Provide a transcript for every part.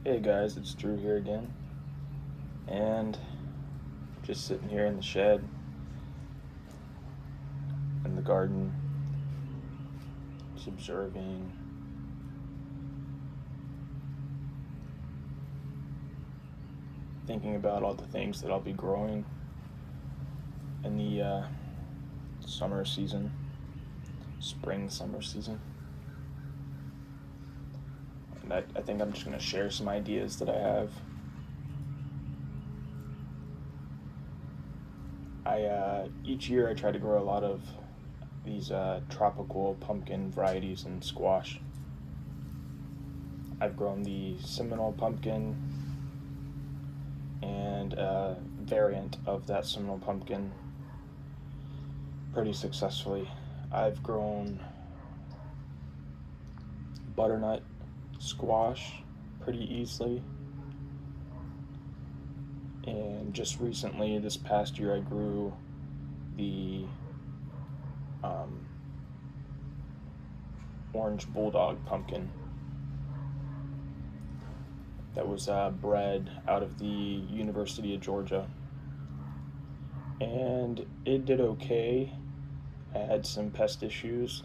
Hey guys, it's Drew here again, and just sitting here in the shed in the garden, just observing, thinking about all the things that I'll be growing in the summer season, spring summer season. And I think I'm just going to share some ideas that I have. Each year I try to grow a lot of these tropical pumpkin varieties and squash. I've grown the Seminole pumpkin and a variant of that Seminole pumpkin pretty successfully. I've grown butternut squash pretty easily. And just recently, this past year, I grew the orange bulldog pumpkin that was bred out of the University of Georgia. And it did okay. I had some pest issues,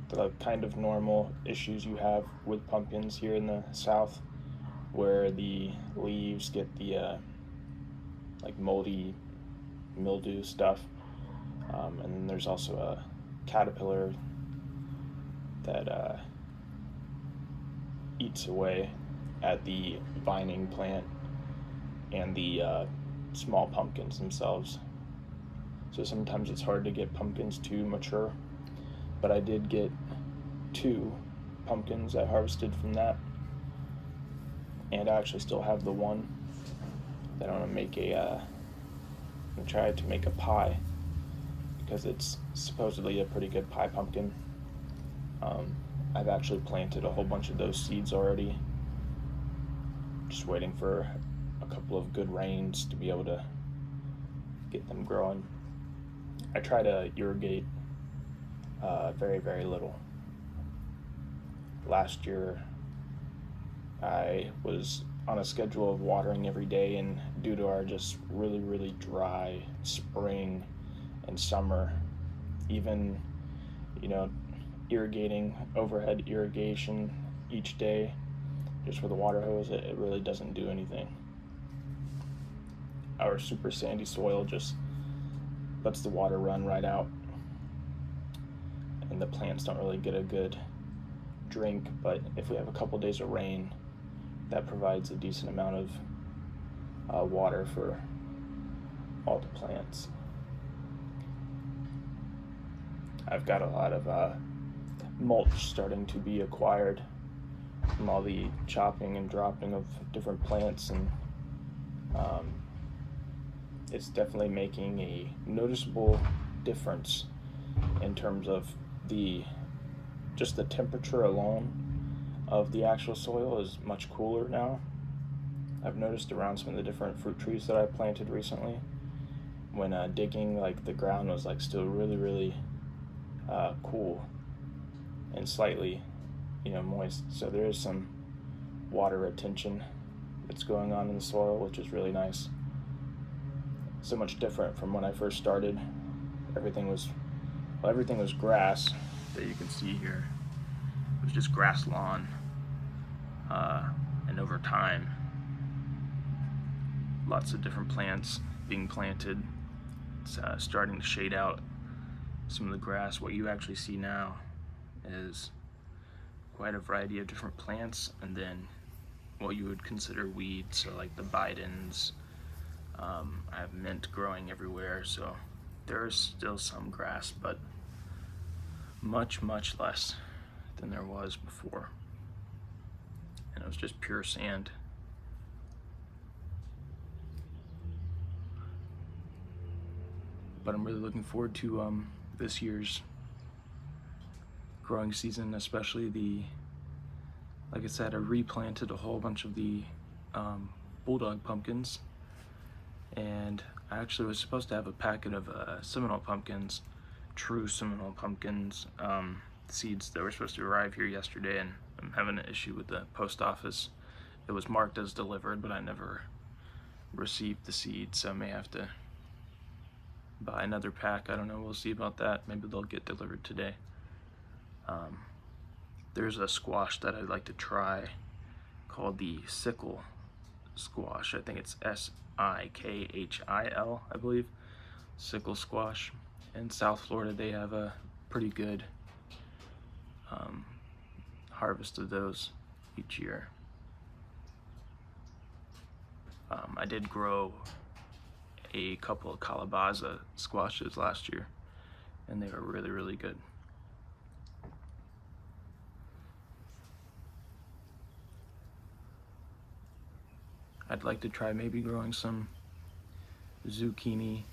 the kind of normal issues you have with pumpkins here in the South, where the leaves get the like moldy mildew stuff, and then there's also a caterpillar that eats away at the vining plant and the small pumpkins themselves. So sometimes it's hard to get pumpkins to mature, but I did get 2 pumpkins I harvested from that, and I actually still have the one that I'm gonna try to make a pie, because it's supposedly a pretty good pie pumpkin. I've actually planted a whole bunch of those seeds already, just waiting for a couple of good rains to be able to get them growing. I try to irrigate very, very little. Last year I was on a schedule of watering every day, and due to our just really, really dry spring and summer, even, irrigating, overhead irrigation each day just with a water hose, it really doesn't do anything. Our super sandy soil just lets the water run right out, and the plants don't really get a good drink. But if we have a couple days of rain, that provides a decent amount of water for all the plants. I've got a lot of mulch starting to be acquired from all the chopping and dropping of different plants, and it's definitely making a noticeable difference in terms of the temperature alone of the actual soil is much cooler now. I've noticed around some of the different fruit trees that I planted recently, when digging, like, the ground was like still really, really cool and slightly moist, so there is some water retention that's going on in the soil, which is really nice. So much different from when I first started. Everything was grass that you can see here. It was just grass lawn, and over time, lots of different plants being planted. It's starting to shade out some of the grass. What you actually see now is quite a variety of different plants, and then what you would consider weeds, so like the Bidens. I have mint growing everywhere, so there is still some grass, but much, much less than there was before. And it was just pure sand. But I'm really looking forward to this year's growing season, especially like I said, I replanted a whole bunch of the bulldog pumpkins, and I actually was supposed to have a packet of Seminole true Seminole pumpkins, seeds that were supposed to arrive here yesterday, and I'm having an issue with the post office. It was marked as delivered, but I never received the seeds, so I may have to buy another pack. I don't know, we'll see about that. Maybe they'll get delivered today. There's a squash that I'd like to try called the sickle squash. I think it's Sikhil, I believe. Sickle squash. In South Florida, they have a pretty good harvest of those each year. I did grow a couple of calabaza squashes last year, and they were really, really good. I'd like to try maybe growing some zucchini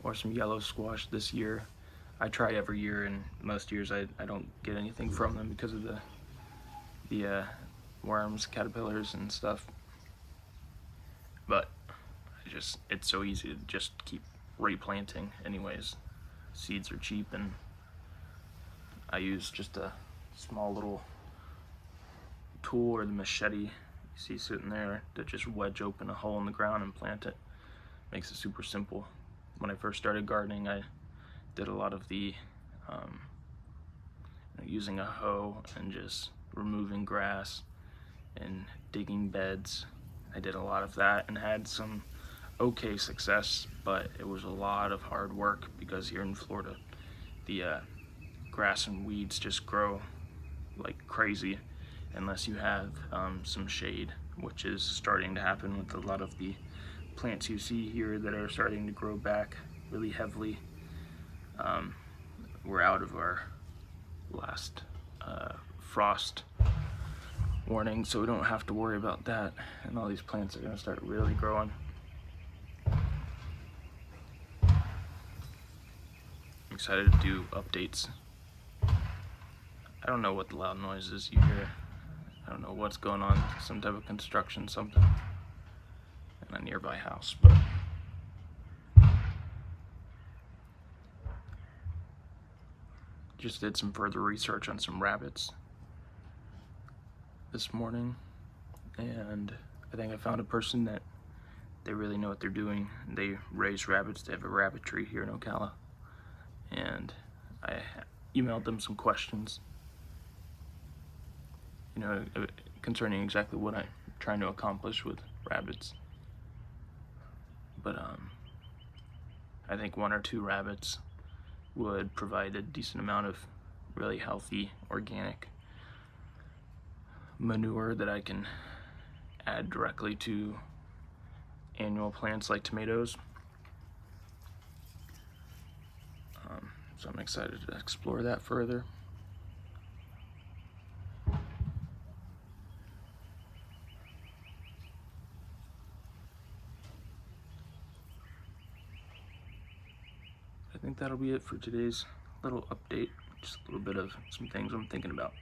or some yellow squash this year. I try every year, and most years I don't get anything from them because of the worms, caterpillars, and stuff. But it's so easy to just keep replanting anyways. Seeds are cheap, and I use just a small little tool or the machete you see sitting there to just wedge open a hole in the ground and plant it. Makes it super simple. When I first started gardening, I did a lot of the using a hoe and just removing grass and digging beds. I did a lot of that and had some okay success, but it was a lot of hard work because here in Florida the grass and weeds just grow like crazy unless you have some shade, which is starting to happen with a lot of the plants you see here that are starting to grow back really heavily. We're out of our last frost warning, so we don't have to worry about that, and all these plants are going to start really growing. I'm excited to do updates. I don't know what the loud noise is you hear. I don't know what's going on, some type of construction, something in a nearby house, but just did some further research on some rabbits this morning, and I think I found a person that they really know what they're doing. They raise rabbits. They have a rabbitry here in Ocala, and I emailed them some questions, concerning exactly what I'm trying to accomplish with rabbits. But I think 1 or 2 rabbits would provide a decent amount of really healthy organic manure that I can add directly to annual plants like tomatoes. So I'm excited to explore that further. I think that'll be it for today's little update. Just a little bit of some things I'm thinking about.